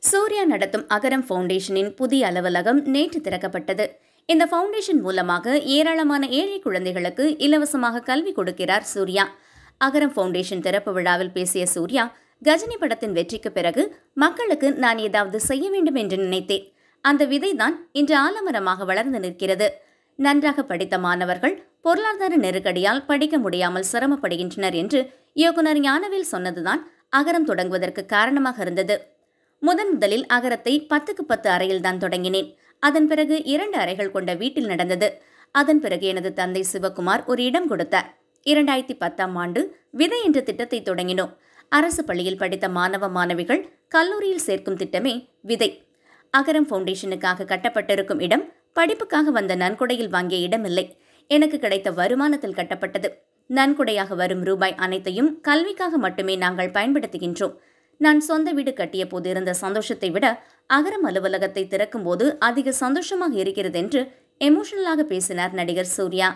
சூர்யா நடத்தும் அகரம் ஃபவுண்டேஷனின் புதிய அலுவலகம் நேற்று திறக்கப்பட்டது. இந்த ஃபவுண்டேஷன் மூலமாக ஏராளமான ஏழை குழந்தைகளுக்கு இலவசமாக கல்வி கொடுக்கிறார் சூர்யா. அகரம் ஃபவுண்டேஷன் திறப்பு விழாவில் பேசிய சூர்யா, கஜினி படத்தின் வெற்றிக்கு பிறகு மக்களுக்கு நான் ஏதாவது செய்ய வேண்டும் என்று நினைத்தேன். அந்த விதைதான் இன்று ஆலமரமாக வளர்ந்து நிற்கிறது. நன்றாக படித்த மாணவர்கள் பொருளாதார நெருக்கடியால் படிக்க முடியாமல் சிரமப்படுகின்றனர் என்று இயக்குனர் ஞானவேல் சொன்னதுதான் அகரம் தொடங்குவதற்கு காரணமாக இருந்தது. முதலில் அகரத்தை 10க்கு 10 அறையில்தான் தொடங்கினேன். அதன் பிறகு 2 அறைகள் கொண்ட வீட்டில் நடந்தது. அதன் பிறகு எனது தந்தை சிவகுமார் ஒரு இடம் கொடுத்தார். 2010ஆம் ஆண்டு விதை என்ற திட்டத்தை தொடங்கினோம். அரசு பள்ளியில் படித்த மாணவ மாணவிகள் கல்லூரியில் சேர்க்கும் திட்டமே விதை. அகரம் ஃபவுண்டேஷனுக்காக கட்டப்பட்டிருக்கும் இடம் படிப்புக்காக வந்த நன்கொடையில் வாங்கிய இடம் இல்லை. எனக்கு கிடைத்த வருமானத்தில் கட்டப்பட்டது. நன்கொடையாக வரும் ரூபாய் அனைத்தையும் கல்விக்காக மட்டுமே நாங்கள் பயன்படுத்துகின்றோம். நான் சொந்த வீடு கட்டிய போது இருந்த சந்தோஷத்தை விட அகரம் அலுவலகத்தை திறக்கும் போது அதிக சந்தோஷமாக இருக்கிறது என்று எமோஷனலாக பேசினார் நடிகர் சூர்யா.